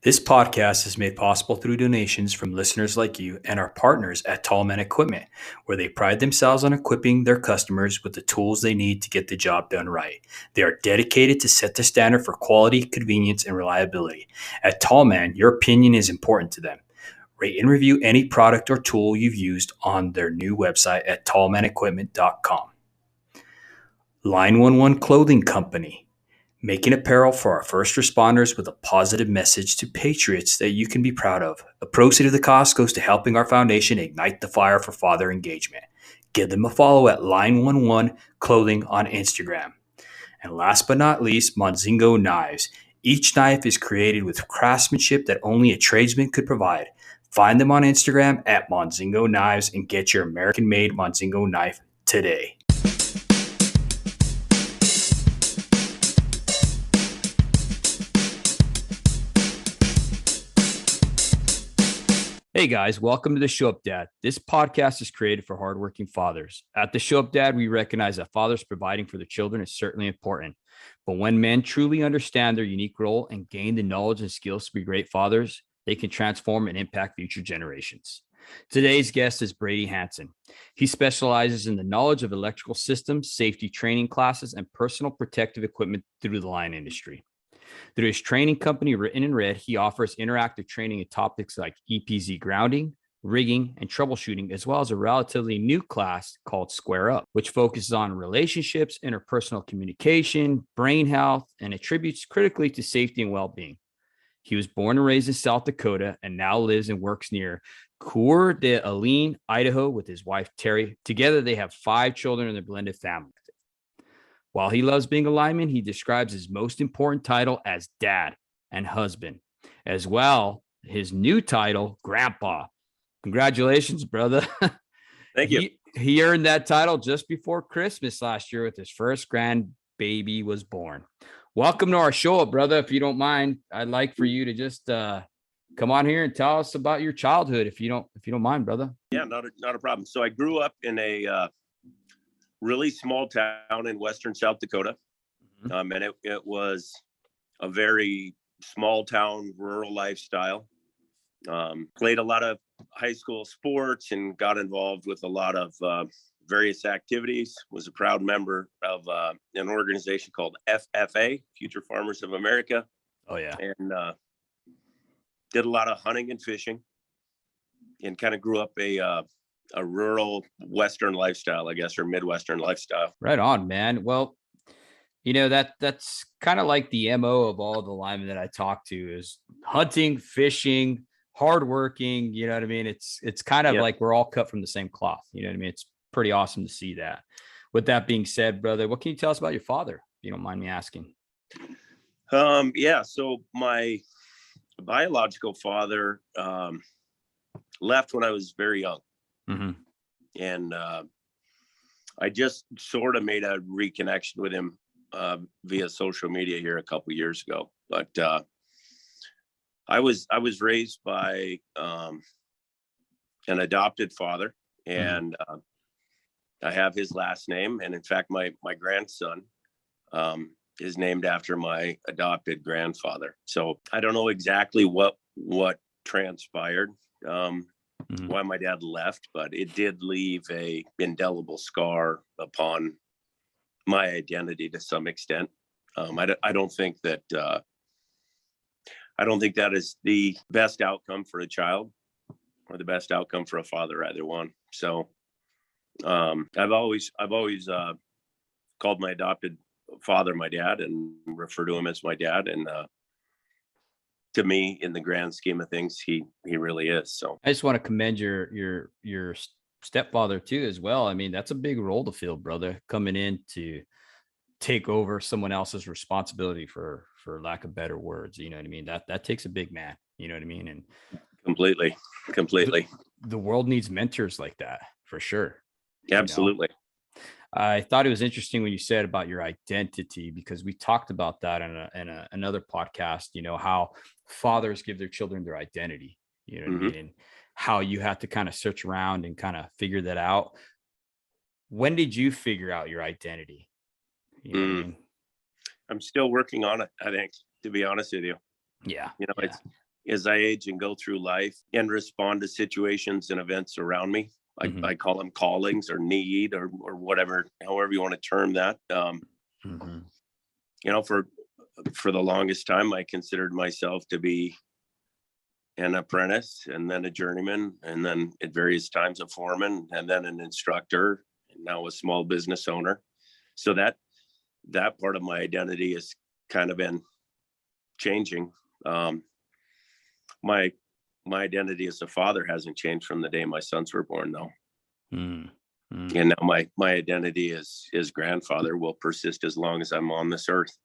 This podcast is made possible through donations from listeners like you and our partners at Tallman Equipment, where they pride themselves on equipping their customers with the tools they need to get the job done right. They are dedicated to set the standard for quality, convenience, and reliability. At Tallman, your opinion is important to them. Rate and review any product or tool you've used on their new website at tallmanequipment.com. Line 11 Clothing Company, making apparel for our first responders with a positive message to patriots that you can be proud of. A proceed of the cost goes to helping our foundation ignite the fire for father engagement. Give them a follow at Line 11 Clothing on Instagram. And last but not least, Monzingo Knives. Each knife is created with craftsmanship that only a tradesman could provide. Find them on Instagram at Monzingo Knives and get your American-made Monzingo knife today. Hey guys, welcome to the Show Up Dad. This podcast is created for hardworking fathers. At the Show Up Dad, we recognize that fathers providing for their children is certainly important. But when men truly understand their unique role and gain the knowledge and skills to be great fathers, they can transform and impact future generations. Today's guest is Brady Hansen. He specializes in the knowledge of electrical systems, safety training classes, and personal protective equipment through the line industry. Through his training company, Written in Red, he offers interactive training in topics like EPZ grounding, rigging, and troubleshooting, as well as a relatively new class called Square Up, which focuses on relationships, interpersonal communication, brain health, and attributes critically to safety and well-being. He was born and raised in South Dakota and now lives and works near Coeur, Idaho with his wife, Teri. Together, they have 5 children in their blended family. While he loves being a lineman, he describes his most important title as dad and husband. As well, his new title, grandpa. Congratulations, brother. Thank you. He earned that title just before Christmas last year with his first grandbaby was born. Welcome to our show, brother. If you don't mind, I'd like for you to just come on here and tell us about your childhood, if you don't mind, brother. Yeah, not a problem. So I grew up in a really small town in western South Dakota. And it was a very small town, rural lifestyle. Played a lot of high school sports and got involved with a lot of various activities. Was a proud member of an organization called FFA, Future Farmers of America. Oh, yeah. And did a lot of hunting and fishing and kind of grew up a rural Western lifestyle, I guess, or Midwestern lifestyle. Right on, man. Well, that's kind of like the MO of all the linemen that I talk to is hunting, fishing, hardworking. You know what I mean? It's kind of like we're all cut from the same cloth. You know what I mean? It's pretty awesome to see that. With that being said, brother, what can you tell us about your father, if you don't mind me asking? So my biological father left when I was very young. Mm-hmm. And I just sort of made a reconnection with him via social media here a couple years ago. But I was raised by an adopted father, and I have his last name. And in fact, my grandson is named after my adopted grandfather. So I don't know exactly what transpired. Why my dad left, but it did leave a indelible scar upon my identity to some extent. I don't think that is the best outcome for a child or the best outcome for a father, either one. So I've always called my adopted father my dad and refer to him as my dad. And to me, in the grand scheme of things, he really is. So I just want to commend your stepfather too, as well. I mean, that's a big role to fill, brother, coming in to take over someone else's responsibility for lack of better words. You know what I mean? That takes a big man. You know what I mean? And completely. The world needs mentors like that for sure. Absolutely. I thought it was interesting when you said about your identity, because we talked about that in another podcast, how fathers give their children their identity, you know what I mean? And how you have to kind of search around and kind of figure that out. When did you figure out your identity? You know what I mean? I'm still working on it, I think, to be honest with you. Yeah. as I age and go through life and respond to situations and events around me. I call them callings or need or whatever, however you want to term that. You know, for the longest time, I considered myself to be an apprentice and then a journeyman, and then at various times a foreman, and then an instructor, and now a small business owner. So that part of my identity has kind of been changing. My identity as a father hasn't changed from the day my sons were born, though. And now my identity as grandfather will persist as long as I'm on this earth.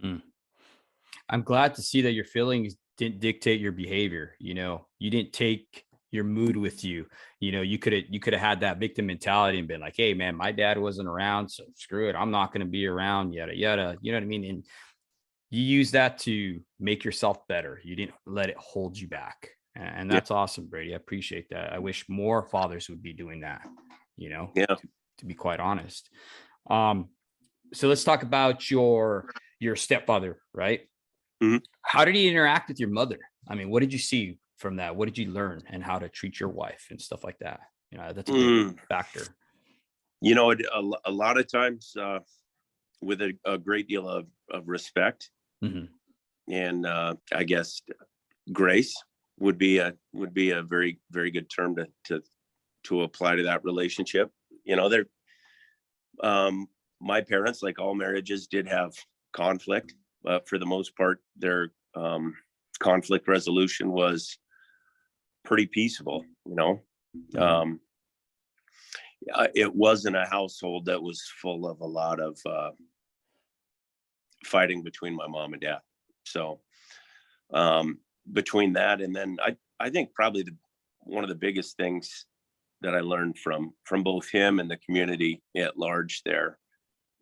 I'm glad to see that your feelings didn't dictate your behavior. You know, you didn't take your mood with you. You know, you could have had that victim mentality and been like, hey man, my dad wasn't around, so screw it, I'm not going to be around, yada yada. You know what I mean? And you use that to make yourself better. You didn't let it hold you back. And that's awesome, Brady. I appreciate that. I wish more fathers would be doing that, you know, to be quite honest. So let's talk about your stepfather, right? How did he interact with your mother? I mean, what did you see from that? What did you learn, and how to treat your wife and stuff like that? You know, that's a big factor. You know, a lot of times with a great deal of respect and I guess grace would be a very, very good term to apply to that relationship. You know, my parents, like all marriages, did have conflict. For the most part, their conflict resolution was pretty peaceful. You know, it wasn't a household that was full of a lot of fighting between my mom and dad. So between that, and then I think probably one of the biggest things that I learned from both him and the community at large there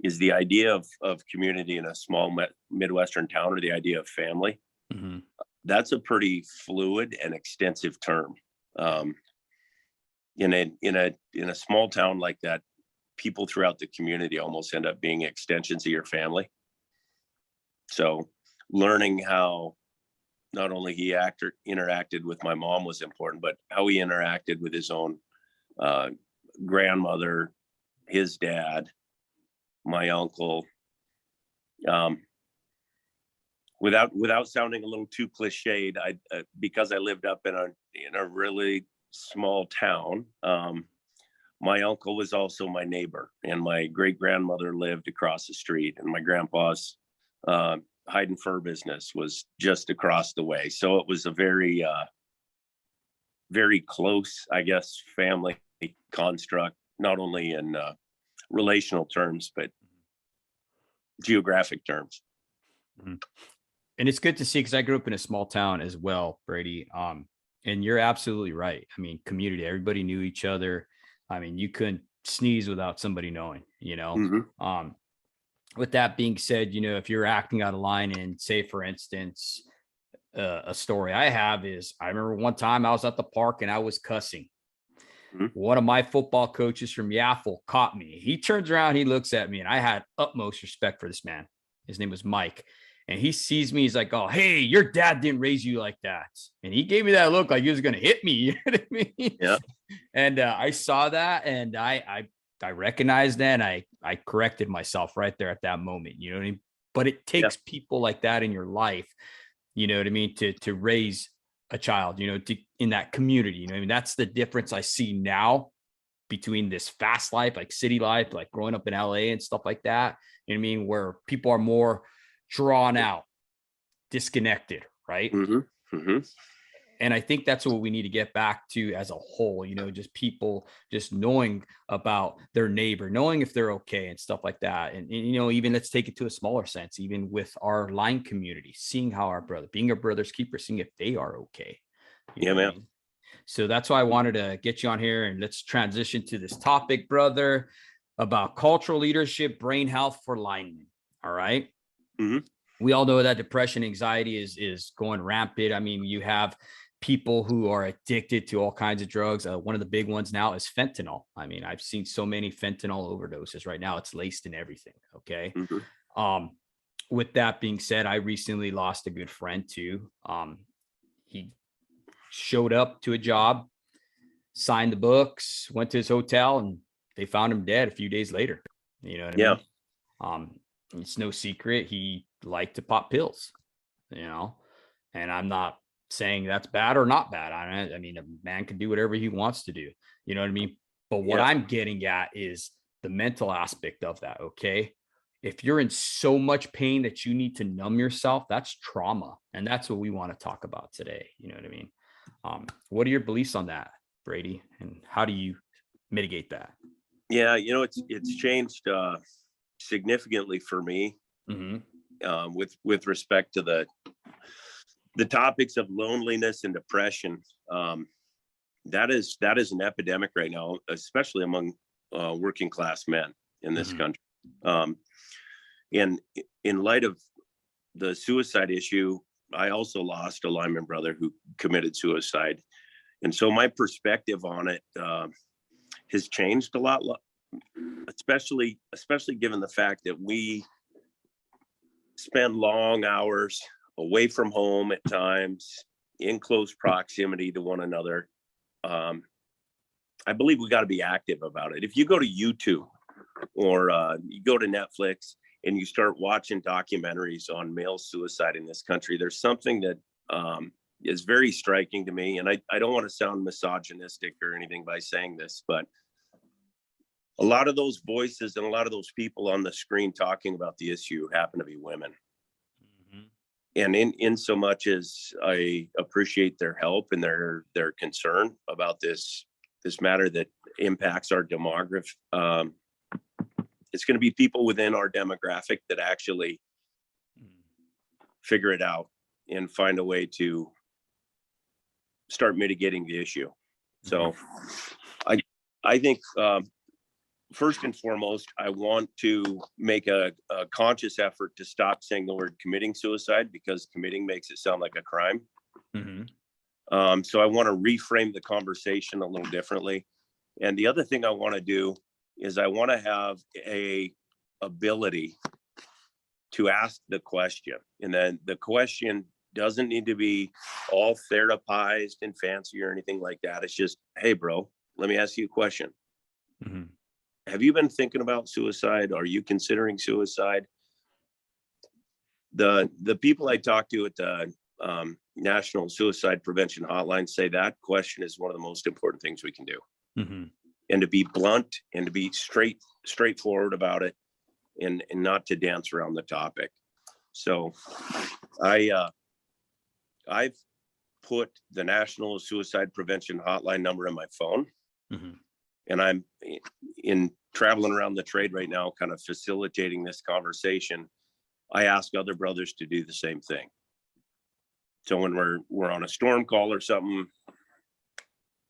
is the idea of community in a small Midwestern town, or the idea of family. That's a pretty fluid and extensive term. In a small town like that, people throughout the community almost end up being extensions of your family. So learning how not only he interacted with my mom was important, but how he interacted with his own grandmother, his dad, my uncle, without sounding a little too cliched, because I lived up in a really small town, my uncle was also my neighbor, and my great grandmother lived across the street, and my grandpa's hide and fur business was just across the way. So it was a very very close, I guess, family construct, not only in relational terms, but geographic terms. And it's good to see, because I grew up in a small town as well, Brady. And you're absolutely right. I mean, community, everybody knew each other. I mean, you couldn't sneeze without somebody knowing, you know. With that being said, you know, if you're acting out of line, and say, for instance, a story I have is, I remember one time I was at the park and I was cussing. One of my football coaches from Yaffle caught me. He turns around, he looks at me, and I had utmost respect for this man. His name was Mike. And he sees me, he's like, oh, hey, your dad didn't raise you like that. And he gave me that look like he was going to hit me. You know what I mean? Yeah. And I saw that, and I recognized that, and I corrected myself right there at that moment. You know what I mean? But it takes people like that in your life, you know what I mean, to raise a child, you know, in that community. You know what I mean? That's the difference I see now between this fast life, like city life, like growing up in LA and stuff like that. You know what I mean? Where people are more drawn out, disconnected, right? And I think that's what we need to get back to as a whole, you know, just people just knowing about their neighbor, knowing if they're okay and stuff like that. And you know, even let's take it to a smaller sense, even with our line community, seeing how being a brother's keeper, seeing if they are okay. Yeah, man. I mean? So that's why I wanted to get you on here, and let's transition to this topic, brother, about cultural leadership, brain health for linemen. All right. We all know that depression, anxiety is going rampant. I mean, you have people who are addicted to all kinds of drugs. One of the big ones now is fentanyl. I mean, I've seen so many fentanyl overdoses right now. It's laced in everything. Okay. With that being said, I recently lost a good friend too. he showed up to a job, signed the books, went to his hotel, and they found him dead a few days later. You know what I mean? It's no secret he liked to pop pills, and I'm not saying that's bad or not bad. I mean, a man can do whatever he wants to do. You know what I mean? But what I'm getting at is the mental aspect of that. Okay. If you're in so much pain that you need to numb yourself, that's trauma. And that's what we want to talk about today. You know what I mean? What are your beliefs on that, Brady? And how do you mitigate that? Yeah. It's changed significantly for me with respect to the topics of loneliness and depression. That is an epidemic right now, especially among working class men in this country. In light of the suicide issue, I also lost a lineman brother who committed suicide. And so my perspective on it has changed a lot, especially given the fact that we spend long hours away from home at times, in close proximity to one another. I believe we got to be active about it. If you go to YouTube or you go to Netflix and you start watching documentaries on male suicide in this country, there's something that is very striking to me. And I don't want to sound misogynistic or anything by saying this, but a lot of those voices and a lot of those people on the screen talking about the issue happen to be women. And in so much as I appreciate their help and their concern about this matter that impacts our demographic, it's going to be people within our demographic that actually figure it out and find a way to start mitigating the issue. So I think first and foremost, I want to make a conscious effort to stop saying the word committing suicide, because committing makes it sound like a crime. So I want to reframe the conversation a little differently. And the other thing I want to do is I want to have a ability to ask the question. And then the question doesn't need to be all therapized and fancy or anything like that. It's just, hey, bro, let me ask you a question. Have you been thinking about suicide? Are you considering suicide? The people I talk to at the National Suicide Prevention Hotline say that question is one of the most important things we can do. And to be blunt and to be straightforward about it, and not to dance around the topic. So I've put the National Suicide Prevention Hotline number in my phone. And I'm in traveling around the trade right now, kind of facilitating this conversation. I ask other brothers to do the same thing. So when we're on a storm call or something,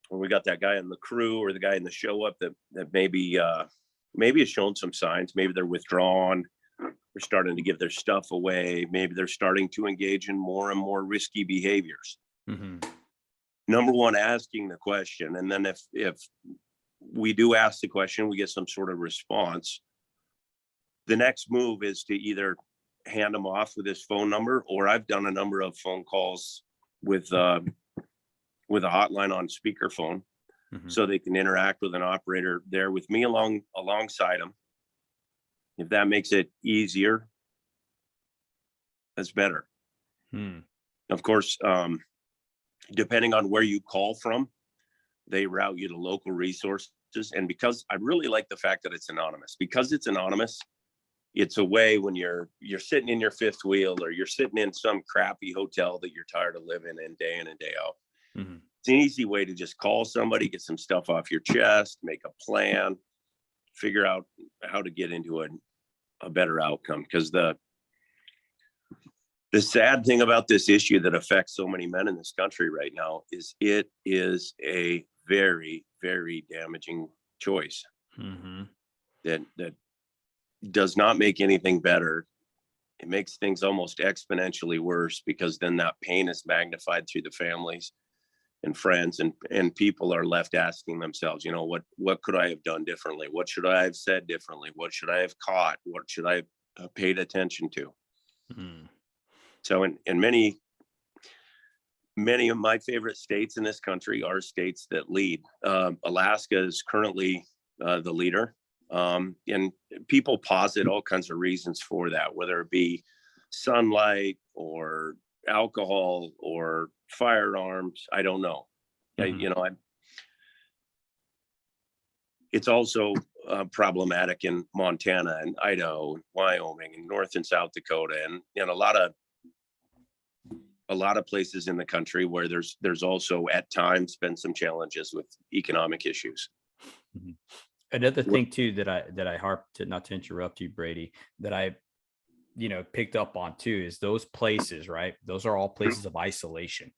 or we got that guy in the crew or the guy in the show up that maybe has shown some signs, maybe they're withdrawn, they're starting to give their stuff away, maybe they're starting to engage in more and more risky behaviors. Number one, asking the question, and then if we do ask the question, we get some sort of response. The next move is to either hand them off with his phone number, or I've done a number of phone calls with a hotline on speakerphone, so they can interact with an operator there with me alongside them. If that makes it easier, that's better. Of course, depending on where you call from, they route you to local resources. And because I really like the fact that it's anonymous, it's a way when you're sitting in your fifth wheel, or you're sitting in some crappy hotel that you're tired of living in day out. It's an easy way to just call somebody, get some stuff off your chest, make a plan, figure out how to get into a better outcome. Because the sad thing about this issue that affects so many men in this country right now is it is a very, very damaging choice that does not make anything better. It makes things almost exponentially worse, because then that pain is magnified through the families and friends, and people are left asking themselves, what could I have done differently? What should I have said differently? What should I have caught? What should I have paid attention to? So in many many of my favorite states in this country are states that lead. Alaska is currently the leader. And people posit all kinds of reasons for that, whether it be sunlight or alcohol or firearms. I don't know. It's also problematic in Montana and Idaho and Wyoming and North and South Dakota and a lot of places in the country where there's also at times been some challenges with economic issues. Mm-hmm. Another thing too that I harp to, not to interrupt you, Brady, that I picked up on too is those places, right? Those are all places of isolation.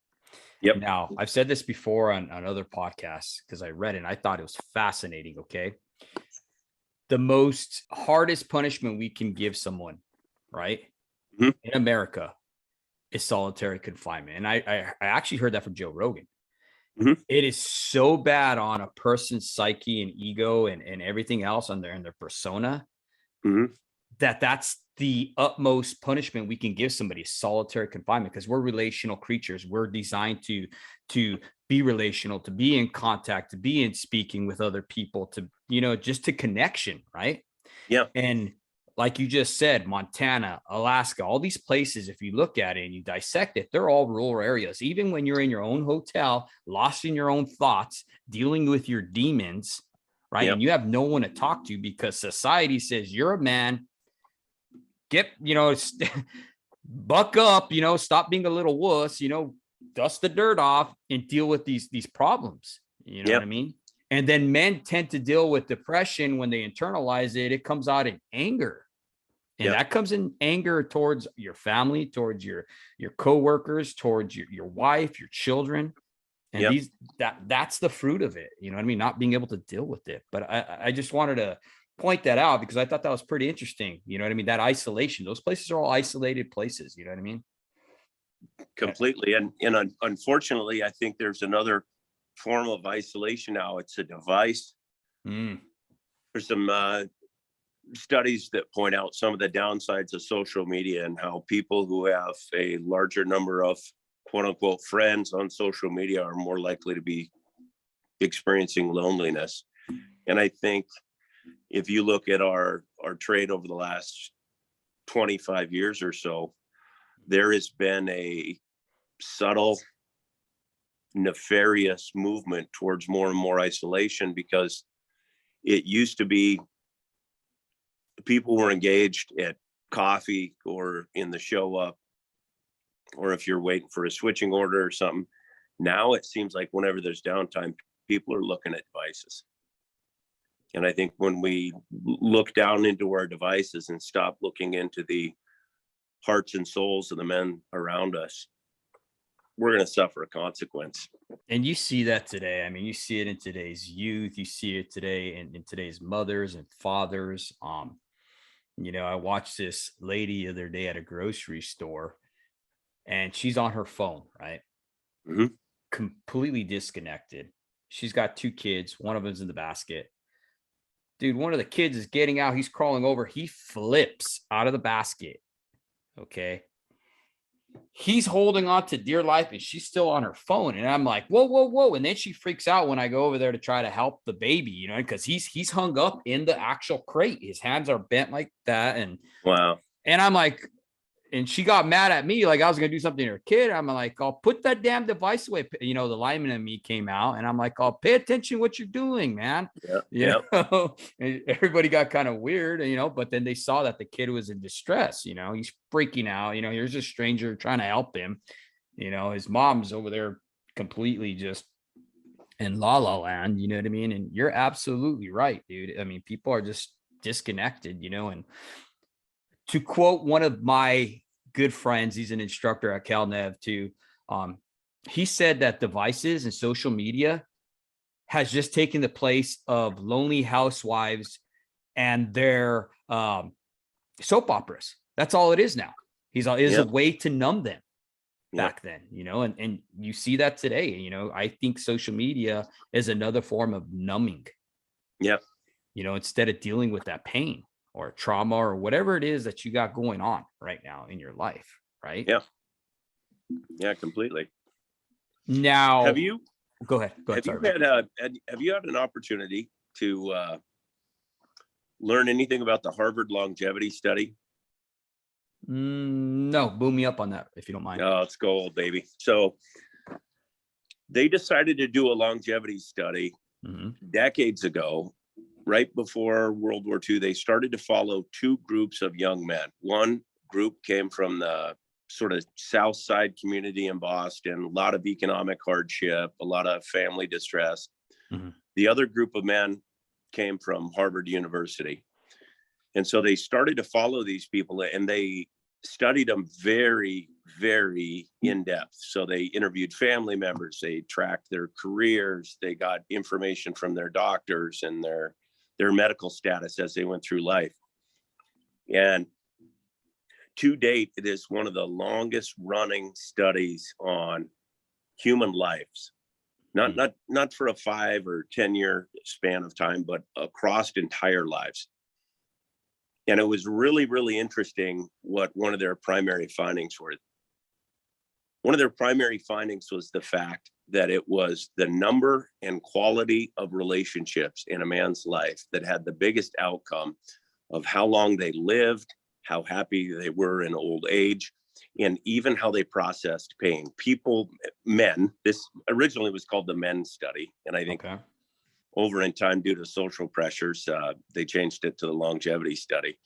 Yep. Now, I've said this before on other podcasts because I read it and I thought it was fascinating. Okay. The most hardest punishment we can give someone, right, in America is solitary confinement. And I actually heard that from Joe Rogan. Mm-hmm. It is so bad on a person's psyche and ego and everything else on their persona that's the utmost punishment we can give somebody, solitary confinement, because we're relational creatures. We're designed to be relational, to be in contact, to be in speaking with other people, to, just to connection. Right. Yeah. And like you just said, Montana, Alaska, all these places, if you look at it and you dissect it, they're all rural areas. Even when you're in your own hotel, lost in your own thoughts, dealing with your demons, right? Yep. And you have no one to talk to because society says you're a man. Get, buck up, stop being a little wuss, dust the dirt off and deal with these problems. You know what I mean? And then men tend to deal with depression when they internalize it. It comes out in anger. And that comes in anger towards your family, towards your coworkers, towards your wife, your children. And that's the fruit of it. You know what I mean? Not being able to deal with it. But I just wanted to point that out because I thought that was pretty interesting. You know what I mean? That isolation, those places are all isolated places. You know what I mean? Completely. And unfortunately, I think there's another form of isolation now. It's a device. There's some studies that point out some of the downsides of social media and how people who have a larger number of quote unquote friends on social media are more likely to be experiencing loneliness. And I think if you look at our trade over the last 25 years or so, there has been a subtle, nefarious movement towards more and more isolation, because it used to be people were engaged at coffee or in the show up, or if you're waiting for a switching order or something. Now it seems like whenever there's downtime, people are looking at devices. And I think when we look down into our devices and stop looking into the hearts and souls of the men around us, we're going to suffer a consequence. And you see that today. I mean, you see it in today's youth. You see it today in today's mothers and fathers. I watched this lady the other day at a grocery store, and she's on her phone, right? Completely disconnected. She's got 2 kids. One of them's in the basket. Dude, one of the kids is getting out. He's crawling over. He flips out of the basket. Okay. He's holding on to dear life and she's still on her phone. And I'm like, whoa, whoa, whoa. And then she freaks out when I go over there to try to help the baby, because he's hung up in the actual crate. His hands are bent like that. And wow. And I'm like, and she got mad at me like I was going to do something to her kid. I'm like, I'll put that damn device away. The lineman and me came out and I'm like, I'll pay attention what you're doing, man. And everybody got kind of weird, but then they saw that the kid was in distress. He's freaking out. Here's a stranger trying to help him. His mom's over there completely just in la la land. You know what I mean? And you're absolutely right, dude. I mean, people are just disconnected, and to quote one of my good friends, he's an instructor at CalNev too. He said that devices and social media has just taken the place of lonely housewives and their soap operas. That's all it is now. Is a way to numb them back then, and you see that today. I think social media is another form of numbing. Instead of dealing with that pain or trauma or whatever it is that you got going on right now in your life, right? Yeah, completely. Now, Have you go ahead. have you Sorry. have you had an opportunity to learn anything about the Harvard longevity study? No, boom me up on that if you don't mind. Oh, it's gold, baby. So they decided to do a longevity study decades ago, right before World War II. They started to follow two groups of young men. One group came from the sort of South Side community in Boston, a lot of economic hardship, a lot of family distress. The other group of men came from Harvard University. And so they started to follow these people, and they studied them very, very in depth. So they interviewed family members, they tracked their careers, they got information from their doctors and their medical status as they went through life. And to date, it is one of the longest running studies on human lives, not for a 5 or 10 year span of time, but across entire lives. And it was really, really interesting what one of their primary findings were. One of their primary findings was the fact that it was the number and quality of relationships in a man's life that had the biggest outcome of how long they lived, how happy they were in old age, and even how they processed pain. Men, this originally was called the men study. And I think over in time, due to social pressures, they changed it to the longevity study.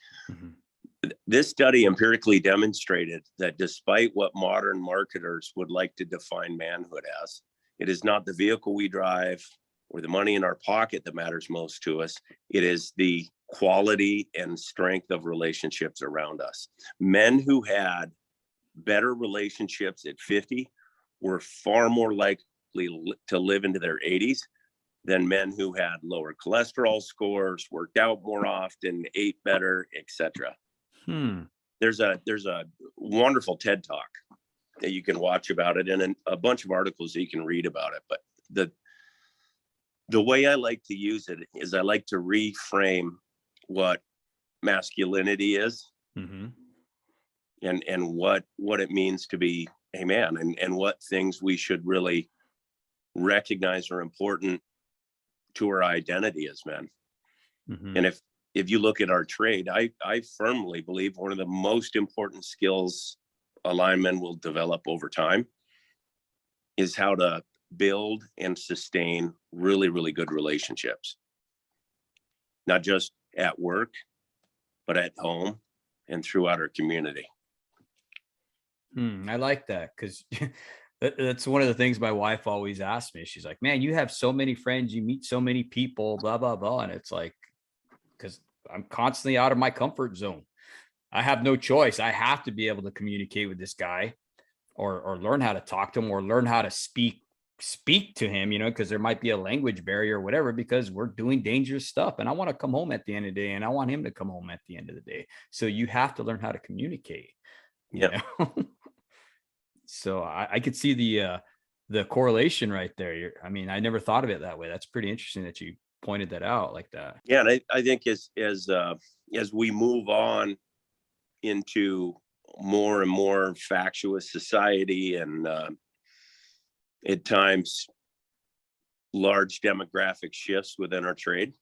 This study empirically demonstrated that despite what modern marketers would like to define manhood as, it is not the vehicle we drive or the money in our pocket that matters most to us. It is the quality and strength of relationships around us. Men who had better relationships at 50 were far more likely to live into their 80s than men who had lower cholesterol scores, worked out more often, ate better, etc. There's a wonderful TED Talk that you can watch about it, and a bunch of articles that you can read about it. But the way I like to use it is I like to reframe what masculinity is, and what it means to be a man, and what things we should really recognize are important to our identity as men. And if you look at our trade, I firmly believe one of the most important skills a lineman will develop over time is how to build and sustain really, really good relationships, not just at work, but at home and throughout our community. I like that, because that's one of the things my wife always asks me. She's like, man, you have so many friends, you meet so many people, blah, blah, blah. And it's like, because I'm constantly out of my comfort zone. I have no choice. I have to be able to communicate with this guy, or learn how to talk to him, or learn how to speak to him, because there might be a language barrier or whatever, because we're doing dangerous stuff. And I want to come home at the end of the day, and I want him to come home at the end of the day. So you have to learn how to communicate. You know? So I could see the correlation right there. I mean, I never thought of it that way. That's pretty interesting that you pointed that out like that. Yeah, and I think as we move on into more and more factious society, and at times large demographic shifts within our trade,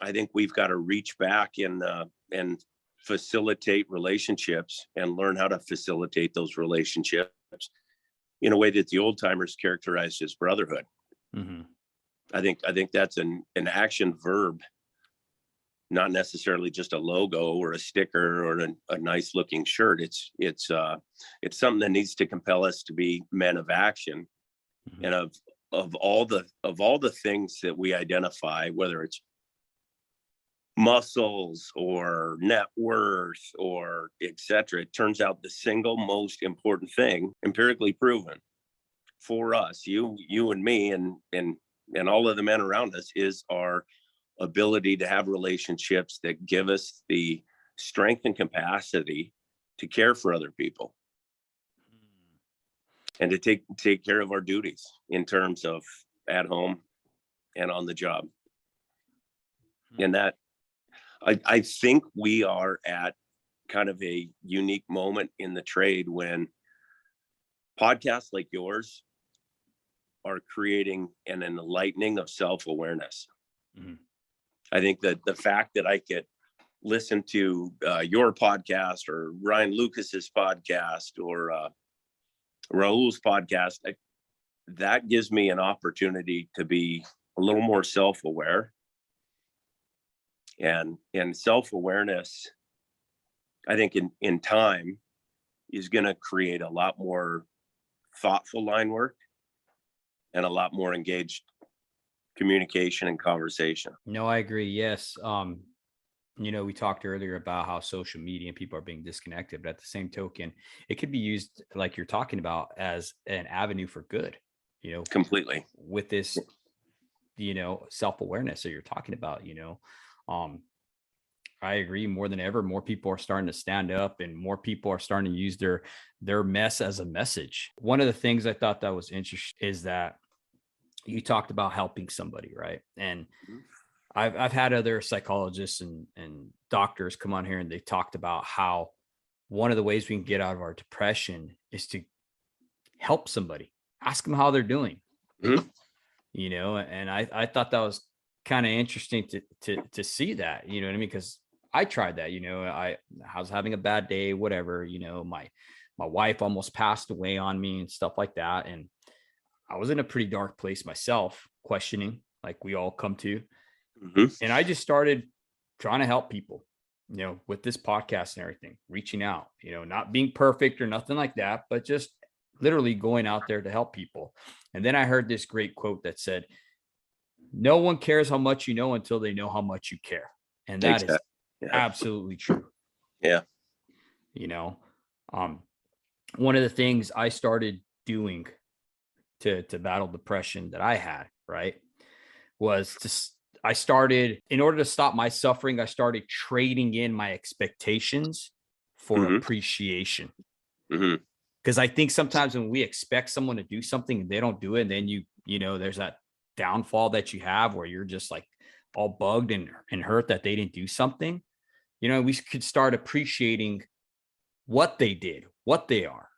I think we've got to reach back and facilitate relationships and learn how to facilitate those relationships in a way that the old timers characterized as brotherhood. I think that's an action verb, not necessarily just a logo or a sticker or a nice looking shirt. It's something that needs to compel us to be men of action. And of all the things that we identify, whether it's muscles or net worth or etc., it turns out the single most important thing, empirically proven for us, you and me, and all of the men around us, is our ability to have relationships that give us the strength and capacity to care for other people and to take care of our duties in terms of at home and on the job. And that I think we are at kind of a unique moment in the trade when podcasts like yours are creating an enlightening of self-awareness. Mm-hmm. I think that the fact that I could listen to your podcast or Ryan Lucas's podcast or Raul's podcast, that gives me an opportunity to be a little more self-aware. And self-awareness, I think in time is going to create a lot more thoughtful line work and a lot more engaged communication and conversation. No, I agree. Yes. We talked earlier about how social media and people are being disconnected, but at the same token, it could be used, like you're talking about, as an avenue for good, Completely. with this, self-awareness that you're talking about, I agree more than ever. More people are starting to stand up and more people are starting to use their mess as a message. One of the things I thought that was interesting is that you talked about helping somebody, right? And I've had other psychologists and doctors come on here and they talked about how one of the ways we can get out of our depression is to help somebody, ask them how they're doing, Mm-hmm. And I thought that was kind of interesting to see that, you know what I mean? Because I tried that, I was having a bad day, whatever, my wife almost passed away on me and stuff like that. And I was in a pretty dark place myself, questioning, like we all come to. Mm-hmm. And I just started trying to help people, with this podcast and everything, reaching out, not being perfect or nothing like that, but just literally going out there to help people. And then I heard this great quote that said, no one cares how much you know until they know how much you care. And that is absolutely true. Yeah. One of the things I started doing to battle depression that I had, right, was I started, in order to stop my suffering, I started trading in my expectations for Mm-hmm. appreciation. Mm-hmm. Because I think sometimes when we expect someone to do something and they don't do it, and then there's that downfall that you have where you're just like all bugged and hurt that they didn't do something, we could start appreciating what they did, what they are,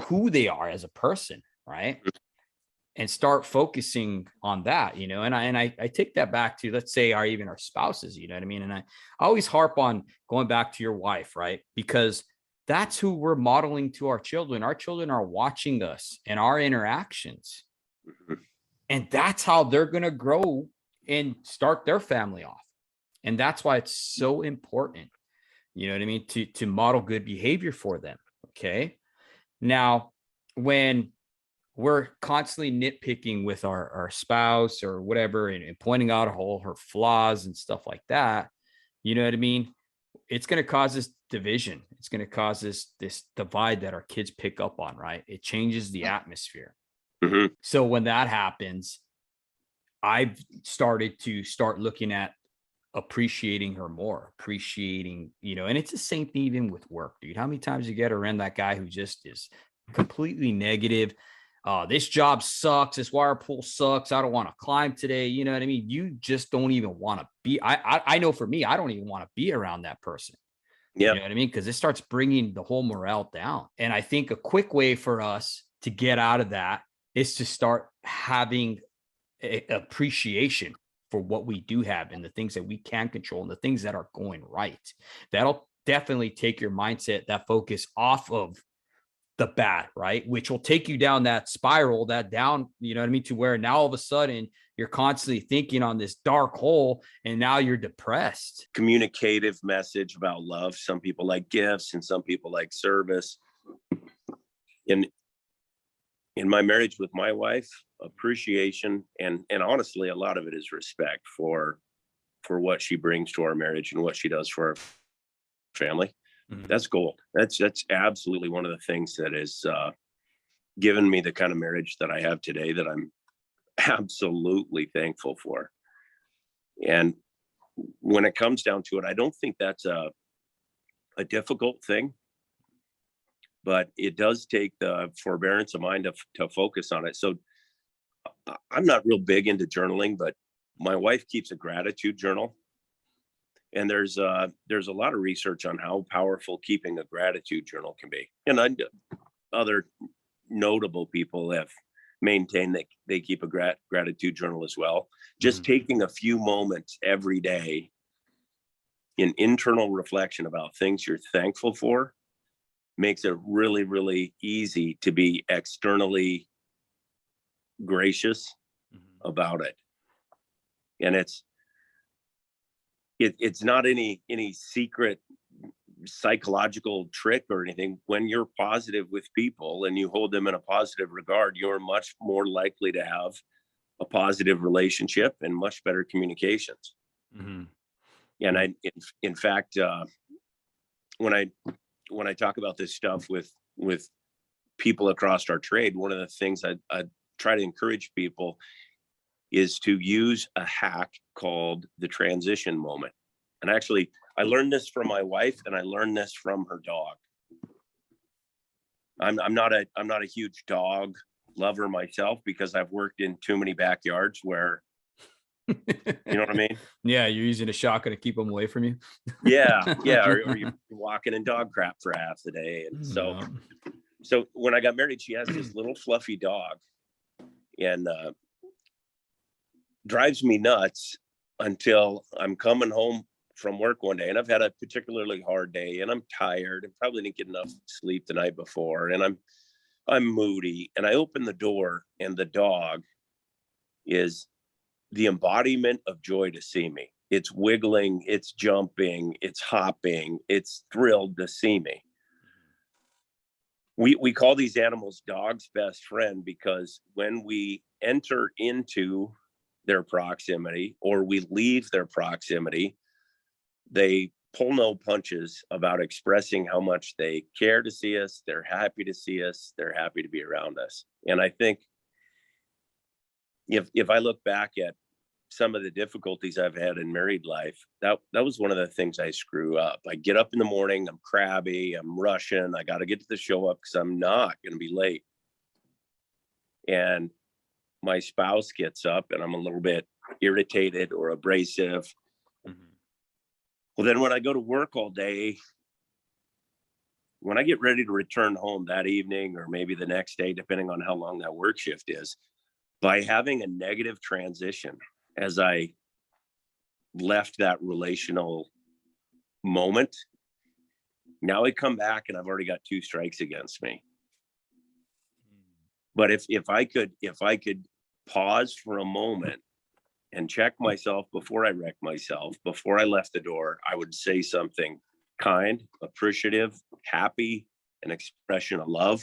who they are as a person, right? And start focusing on that, and I take that back to, let's say, even our spouses, you know what I mean? And I always harp on going back to your wife, right? Because that's who we're modeling to our children. Our children are watching us and our interactions. Mm-hmm. And that's how they're going to grow and start their family off. And that's why it's so important, you know what I mean, to model good behavior for them. Okay. Now, when we're constantly nitpicking with our spouse or whatever, and pointing out all her flaws and stuff like that, you know what I mean? It's going to cause this division. It's going to cause this divide that our kids pick up on, right? It changes the atmosphere. Mm-hmm. So when that happens, I've started looking at appreciating her more, and it's the same thing even with work, dude. How many times you get around that guy who just is completely negative? This job sucks. This wire pool sucks. I don't want to climb today. You know what I mean? You just don't even want to be. I know for me, I don't even want to be around that person. Yeah. You know what I mean? Because it starts bringing the whole morale down. And I think a quick way for us to get out of that is to start having appreciation for what we do have and the things that we can control and the things that are going right. That'll definitely take your mindset, that focus off of the bad, right? Which will take you down that spiral, that down, you know what I mean? To where now all of a sudden you're constantly thinking on this dark hole and now you're depressed. Communicative message about love. Some people like gifts and some people like service. In my marriage with my wife, appreciation and honestly, a lot of it is respect for what she brings to our marriage and what she does for our family. Mm-hmm. That's gold. That's absolutely one of the things that is given me the kind of marriage that I have today that I'm absolutely thankful for. And when it comes down to it, I don't think that's a difficult thing, but it does take the forbearance of mind to focus on it. So I'm not real big into journaling, but my wife keeps a gratitude journal. And there's a lot of research on how powerful keeping a gratitude journal can be. And other notable people have maintained that they keep a gratitude journal as well. Just taking a few moments every day in internal reflection about things you're thankful for makes it really, really easy to be externally gracious about it. And it's not any secret psychological trick or anything. When you're positive with people and you hold them in a positive regard, you're much more likely to have a positive relationship and much better communications. And in fact, when I talk about this stuff with people across our trade, one of the things I try to encourage people is to use a hack called the transition moment. And actually, I learned this from my wife, and I learned this from her dog. I'm not a huge dog lover myself, because I've worked in too many backyards where, you know what I mean? Yeah, you're using a shotgun to keep them away from you. Yeah, or you're walking in dog crap for half the day. And so when I got married, she has this little fluffy dog, and drives me nuts until I'm coming home from work one day, and I've had a particularly hard day, and I'm tired and probably didn't get enough sleep the night before, and I'm moody, and I open the door, and the dog is the embodiment of joy to see me. It's wiggling, it's jumping, it's hopping, it's thrilled to see me. We call these animals dog's best friend, because when we enter into their proximity or we leave their proximity, they pull no punches about expressing how much they care to see us. They're happy to see us. They're happy to be around us. And I think if I look back at some of the difficulties I've had in married life, that was one of the things I screw up. I get up in the morning, I'm crabby, I'm rushing, I got to get to the show up because I'm not going to be late. And my spouse gets up and I'm a little bit irritated or abrasive. Well, then when I go to work all day, when I get ready to return home that evening or maybe the next day, depending on how long that work shift is, by having a negative transition as I left that relational moment, now I come back and I've already got 2 strikes against me. But if I could pause for a moment and check myself before I wreck myself, before I left the door, I would say something kind, appreciative, happy, an expression of love.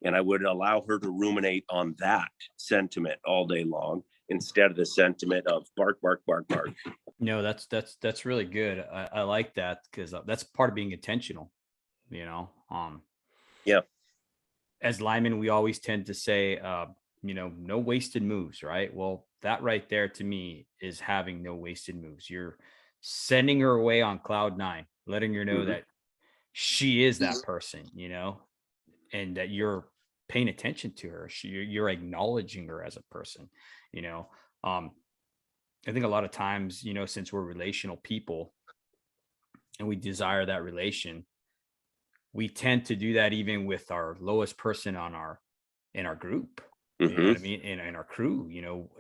And I would allow her to ruminate on that sentiment all day long, instead of the sentiment of bark, bark, bark, bark. No, that's really good. I like that, because that's part of being intentional, you know. Yeah. As linemen, we always tend to say, no wasted moves, right? Well, that right there to me is having no wasted moves. You're sending her away on cloud 9, letting her know that she is that person, and that you're paying attention to her. You're acknowledging her as a person, I think a lot of times, since we're relational people and we desire that relation, we tend to do that even with our lowest person in our group. You know what I mean? In our crew,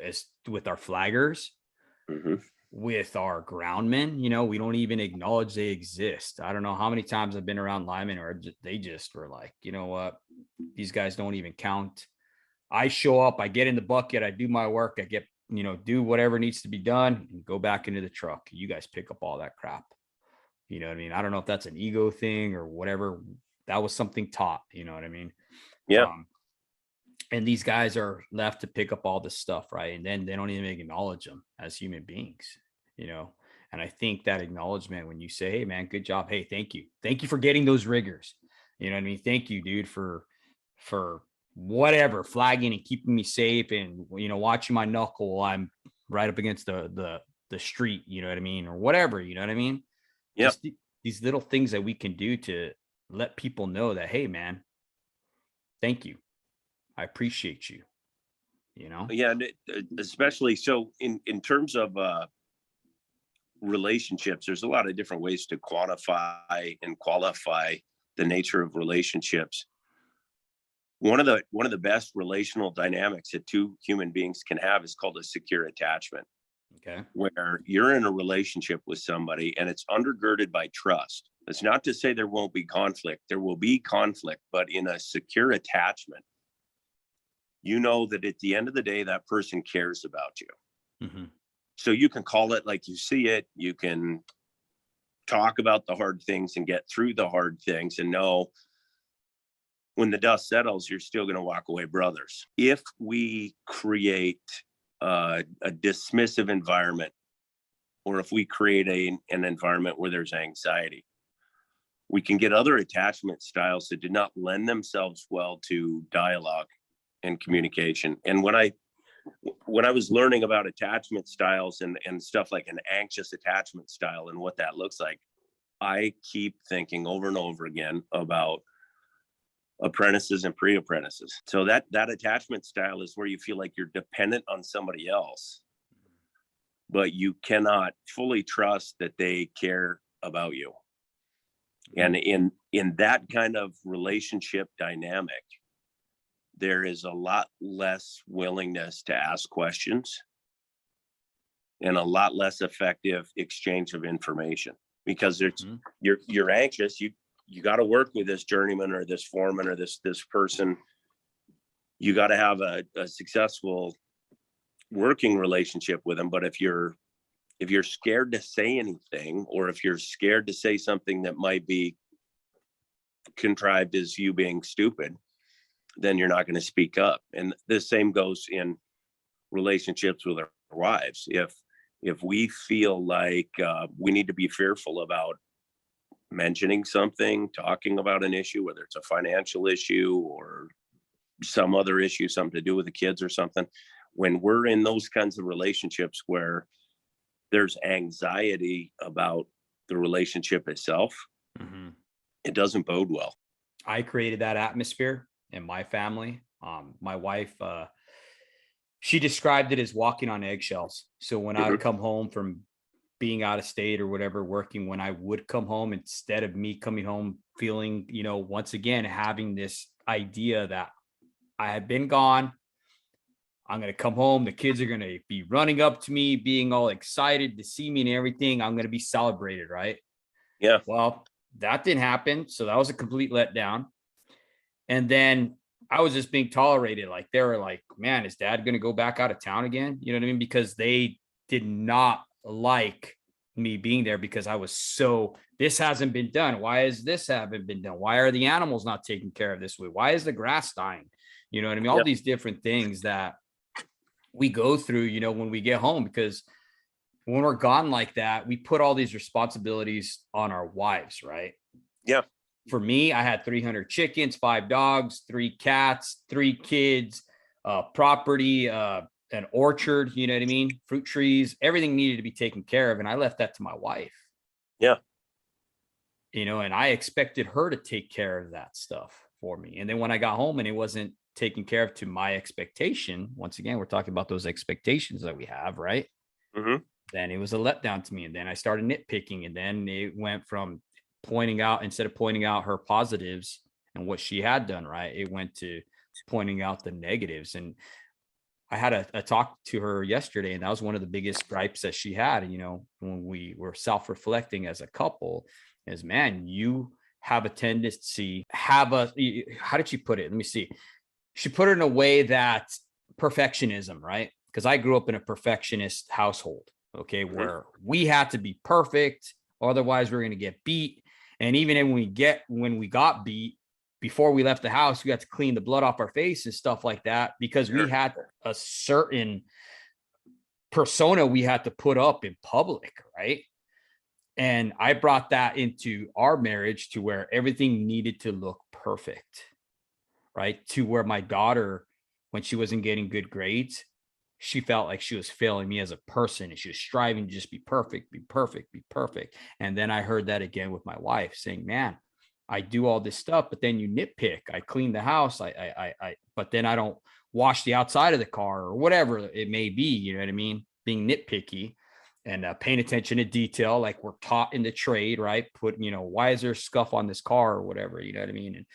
as with our flaggers, with our groundmen, we don't even acknowledge they exist. I don't know how many times I've been around linemen or they just were like, you know what? These guys don't even count. I show up, I get in the bucket, I do my work, I get, do whatever needs to be done and go back into the truck. You guys pick up all that crap. You know what I mean? I don't know if that's an ego thing or whatever. That was something taught, you know what I mean? Yeah. And these guys are left to pick up all this stuff, right? And then they don't even acknowledge them as human beings, And I think that acknowledgement, when you say, hey, man, good job. Hey, thank you. Thank you for getting those riggers. You know what I mean? Thank you, dude, for whatever, flagging and keeping me safe and, watching my knuckle while I'm right up against the street, you know what I mean? Or whatever, you know what I mean? Yeah. Just these little things that we can do to let people know that, hey, man, thank you. I appreciate you, Yeah. And especially so in terms of relationships, there's a lot of different ways to quantify and qualify the nature of relationships. one of the best relational dynamics that two human beings can have is called a secure attachment. Okay. Where you're in a relationship with somebody and it's undergirded by trust. It's not to say there won't be conflict. There will be conflict, but in a secure attachment, you know that at the end of the day, that person cares about you. Mm-hmm. So you can call it like you see it. You can talk about the hard things and get through the hard things and know when the dust settles, you're still going to walk away brothers. If we create a dismissive environment, or if we create an environment where there's anxiety, we can get other attachment styles that did not lend themselves well to dialogue and communication. And when I was learning about attachment styles and stuff like an anxious attachment style and what that looks like, I keep thinking over and over again about apprentices and pre-apprentices. So that attachment style is where you feel like you're dependent on somebody else, but you cannot fully trust that they care about you. And in that kind of relationship dynamic, there is a lot less willingness to ask questions and a lot less effective exchange of information, because you're anxious. You got to work with this journeyman or this foreman or this person. You got to have a successful working relationship with them. But if you're scared to say anything, or if you're scared to say something that might be contrived as you being stupid, then you're not going to speak up. And the same goes in relationships with our wives. If we feel like we need to be fearful about mentioning something, talking about an issue, whether it's a financial issue or some other issue, something to do with the kids or something, when we're in those kinds of relationships where there's anxiety about the relationship itself, it doesn't bode well. I created that atmosphere in my family. My wife, she described it as walking on eggshells. So when I would come home from being out of state or whatever, working, when I would come home, instead of me coming home feeling, once again, having this idea that I had been gone, I'm going to come home, the kids are going to be running up to me, being all excited to see me and everything. I'm going to be celebrated, right? Yeah. Well, that didn't happen. So that was a complete letdown. And then I was just being tolerated. Like, they were like, man, is dad going to go back out of town again? You know what I mean? Because they did not like me being there, because I was this hasn't been done. Why is this haven't been done? Why are the animals not taken care of this way? Why is the grass dying? You know what I mean? All these different things that we go through, when we get home, because when we're gone like that, we put all these responsibilities on our wives, right? Yeah. For me, I had 300 chickens, 5 dogs, 3 cats, 3 kids, property, an orchard, you know what I mean? Fruit trees, everything needed to be taken care of. And I left that to my wife. Yeah. And I expected her to take care of that stuff for me. And then when I got home and it wasn't taken care of to my expectation, once again, we're talking about those expectations that we have, right? Then it was a letdown to me. And then I started nitpicking. And then it went from instead of pointing out her positives and what she had done right, it went to pointing out the negatives. And I had a talk to her yesterday, and that was one of the biggest gripes that she had, when we were self-reflecting as a couple, is, man, you have a tendency, how did she put it? Let me see. She put it in a way that perfectionism, right? Because I grew up in a perfectionist household, okay, where we had to be perfect, otherwise we're going to get beat. And even when we got beat, before we left the house, we had to clean the blood off our face and stuff like that, because we had a certain persona we had to put up in public, right? And I brought that into our marriage to where everything needed to look perfect, right? To where my daughter, when she wasn't getting good grades, she felt like she was failing me as a person, and she was striving to just be perfect, be perfect, be perfect. And then I heard that again with my wife saying, man, I do all this stuff, but then you nitpick. I clean the house. But then I don't wash the outside of the car or whatever it may be. You know what I mean? Being nitpicky and paying attention to detail, like we're taught in the trade, right? Why is there scuff on this car or whatever? You know what I mean? And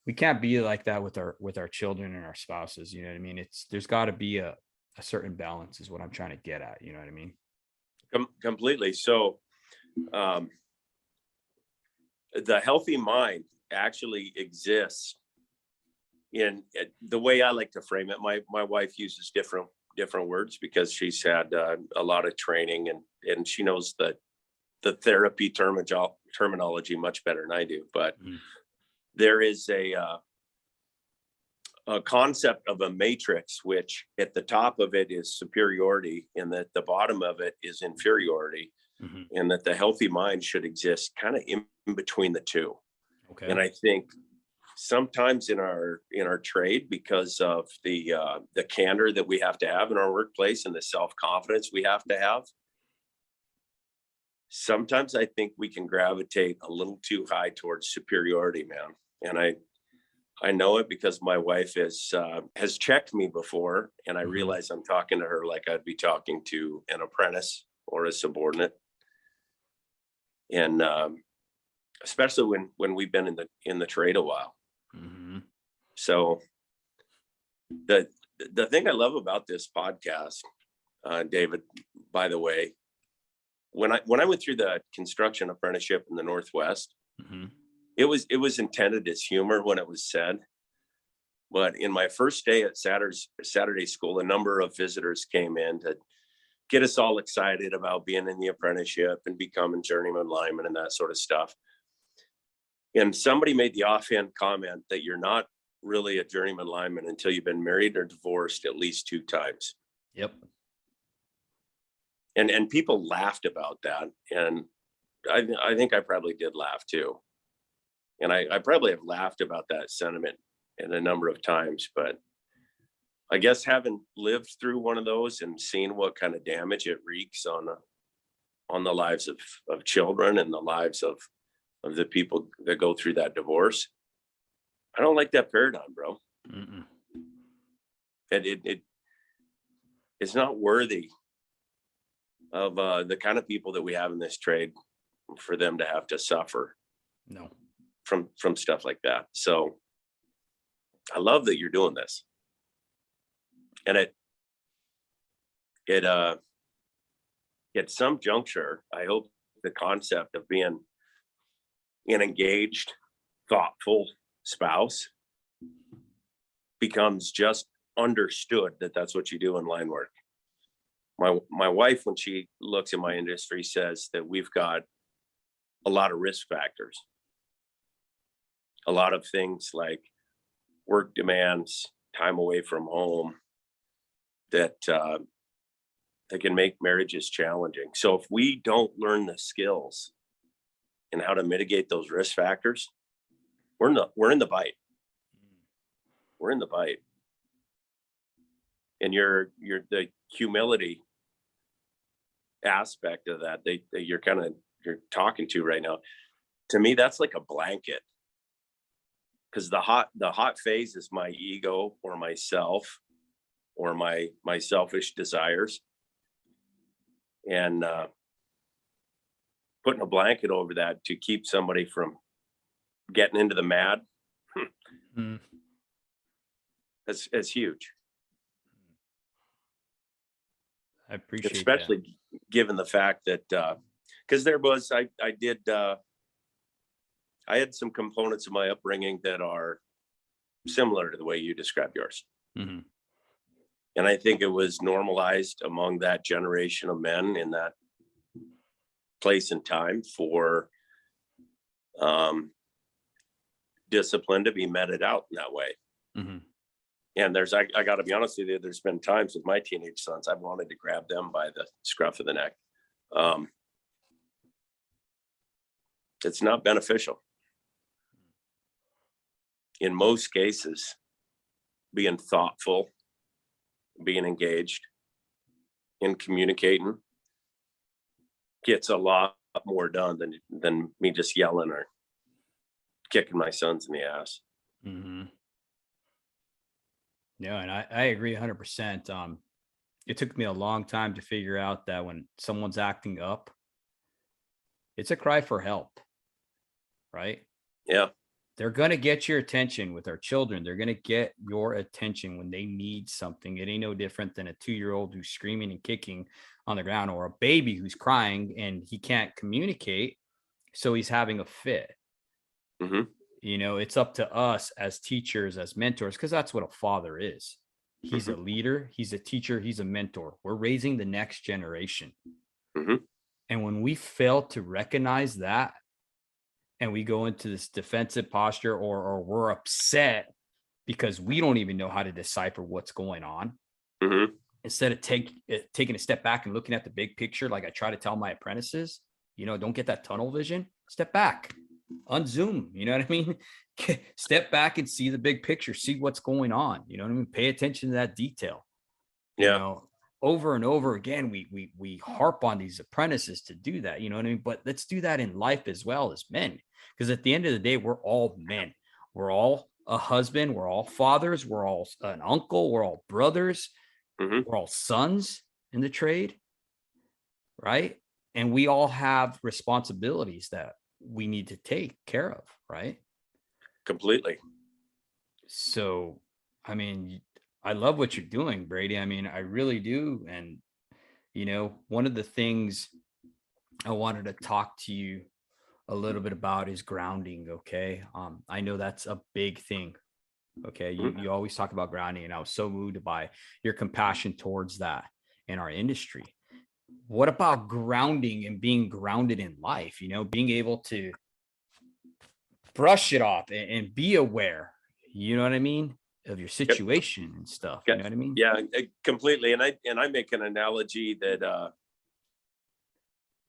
we can't be like that with our children and our spouses. You know what I mean? There's got to be a certain balance is what I'm trying to get at. You know what I mean? Completely. So, the healthy mind actually exists in the way I like to frame it. My wife uses different words because she's had a lot of training, and she knows the therapy terminology much better than I do. But there is a concept of a matrix, which at the top of it is superiority, and that the bottom of it is inferiority, and that the healthy mind should exist kind of in between the two. Okay. And I think sometimes in our trade, because of the candor that we have to have in our workplace and the self-confidence we have to have, sometimes I think we can gravitate a little too high towards superiority, man. And I know it because my wife has checked me before, and I realize I'm talking to her like I'd be talking to an apprentice or a subordinate. And especially when we've been in the trade a while. So the thing I love about this podcast, David, by the way, when I went through the construction apprenticeship in the Northwest, it was intended as humor when it was said. But in my first day at Saturday school, a number of visitors came in to get us all excited about being in the apprenticeship and becoming journeyman linemen and that sort of stuff. And somebody made the offhand comment that you're not really a journeyman lineman until you've been married or divorced at least 2 times. Yep. And people laughed about that. And I think I probably did laugh too. And I probably have laughed about that sentiment in a number of times, but I guess having lived through one of those and seen what kind of damage it wreaks on the lives of children and the lives of the people that go through that divorce, I don't like that paradigm, bro. And it's not worthy of the kind of people that we have in this trade for them to have to suffer from stuff like that. So I love that you're doing this. And at some juncture, I hope the concept of being an engaged, thoughtful spouse becomes just understood that that's what you do in line work. My wife, when she looks at my industry, says that we've got a lot of risk factors, a lot of things like work demands, time away from home, that can make marriages challenging. So if we don't learn the skills and how to mitigate those risk factors, we're in the bite. We're in the bite. And you're the humility aspect of that you're talking to right now. To me, that's like a blanket. Because the hot phase is my ego or myself or my selfish desires, and putting a blanket over that to keep somebody from getting into the mad. That's huge. I appreciate especially that. Given the fact that because there was I had some components of my upbringing that are similar to the way you described yours. And I think it was normalized among that generation of men in that place and time for discipline to be meted out in that way. And I got to be honest with you, there's been times with my teenage sons, I've wanted to grab them by the scruff of the neck. It's not beneficial. In most cases, being thoughtful, being engaged, and communicating gets a lot more done than me just yelling or kicking my sons in the ass. Yeah, and I agree 100%. It took me a long time to figure out that when someone's acting up, it's a cry for help, right? Yeah. they're going to get your attention with our children. They're going to get your attention when they need something. It ain't no different than a 2-year-old who's screaming and kicking on the ground, or a baby who's crying and he can't communicate. So he's having a fit. Mm-hmm. You know, it's up to us as teachers, as mentors, because that's what a father is. He's Mm-hmm. a leader. He's a teacher. He's a mentor. We're raising the next generation. Mm-hmm. And when we fail to recognize that, and we go into this defensive posture, or we're upset because we don't even know how to decipher what's going on, Mm-hmm. instead of taking a step back and looking at the big picture, like I try to tell my apprentices, you know, don't get that tunnel vision. Step back, unzoom. You know what I mean? Step back and see the big picture, see what's going on. You know what I mean? Pay attention to that detail. You Yeah. know, over and over again, we harp on these apprentices to do that. You know what I mean? But let's do that in life as well as men. Because at the end of the day, we're all men. We're all a husband. We're all fathers. We're all an uncle. We're all brothers. Mm-hmm. We're all sons in the trade, right? And we all have responsibilities that we need to take care of, right? Completely. So, I mean, I love what you're doing, Brady. I mean, I really do. And, you know, one of the things I wanted to talk to you a little bit about is grounding. Okay. I know that's a big thing. Okay. You always talk about grounding, and I was so moved by your compassion towards that in our industry. What about grounding and being grounded in life? You know, being able to brush it off and be aware, you know what I mean, of your situation and stuff. You know what I mean? Yeah, completely. And I make an analogy that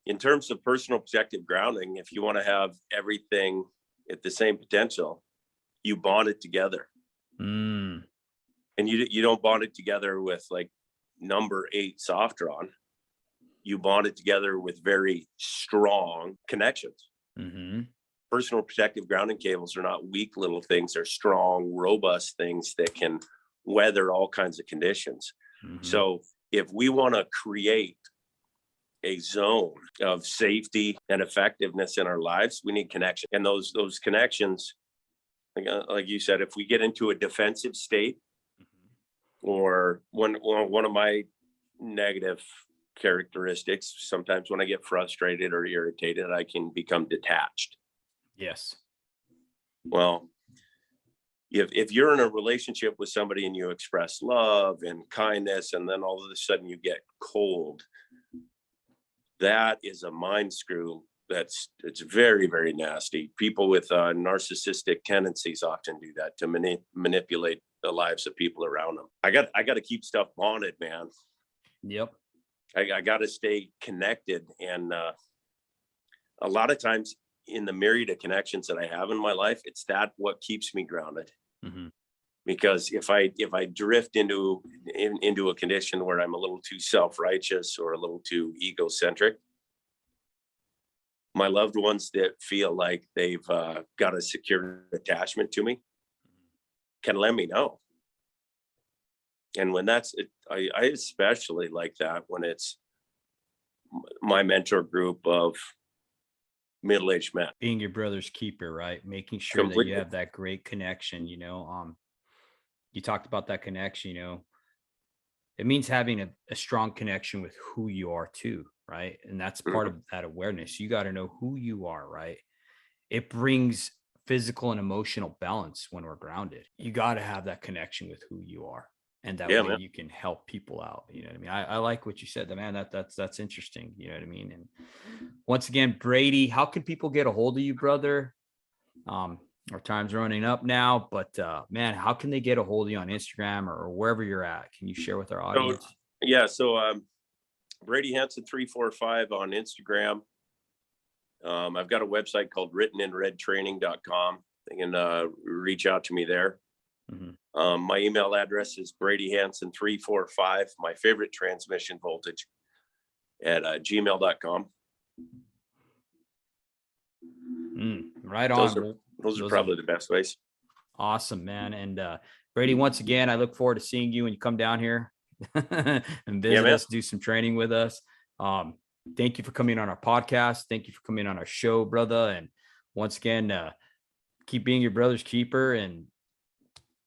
in terms of personal protective grounding, if you want to have everything at the same potential, you bond it together. Mm. And you don't bond it together with like number 8 soft drawn. You bond it together with very strong connections. Mm-hmm. Personal protective grounding cables are not weak little things. They're strong, robust things that can weather all kinds of conditions. Mm-hmm. So if we want to create a zone of safety and effectiveness in our lives, we need connection. And those connections, like you said, if we get into a defensive state, or one of my negative characteristics, sometimes when I get frustrated or irritated, I can become detached. Yes. Well, if you're in a relationship with somebody and you express love and kindness, and then all of a sudden you get cold, that is a mind screw. It's very, very nasty. People with narcissistic tendencies often do that to manipulate the lives of people around them. I got to keep stuff bonded, man. Yep. I got to stay connected. And a lot of times in the myriad of connections that I have in my life, it's what keeps me grounded. Mm-hmm. Because if I drift into a condition where I'm a little too self-righteous or a little too egocentric, my loved ones that feel like they've got a secure attachment to me can let me know. And when that's it, I especially like that when it's my mentor group of middle-aged men. Being your brother's keeper, right? Making sure that you have that great connection, you know. You talked about that connection, you know. It means having a strong connection with who you are too, right? And that's part of that awareness. You got to know who you are, right? It brings physical and emotional balance when we're grounded. You got to have that connection with who you are. And that way man, you can help people out. You know what I mean? I like what you said, man. That's interesting. You know what I mean? And once again, Brady, how can people get a hold of you, brother? Our time's running up now, but man, how can they get a hold of you on Instagram or wherever you're at? Can you share with our audience? So Brady Hansen 345 on Instagram. I've got a website called writteninredtraining.com. They can reach out to me there. Mm-hmm. My email address is bradyhansen345, my favorite transmission voltage, at gmail.com. Right on. Those are probably the best ways. Awesome, man. And Brady, once again, I look forward to seeing you when you come down here and visit us, do some training with us. Thank you for coming on our podcast. Thank you for coming on our show, brother. And once again, keep being your brother's keeper and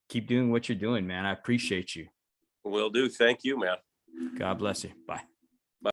keep doing what you're doing, man. I appreciate you. Will do. Thank you, man. God bless you. Bye.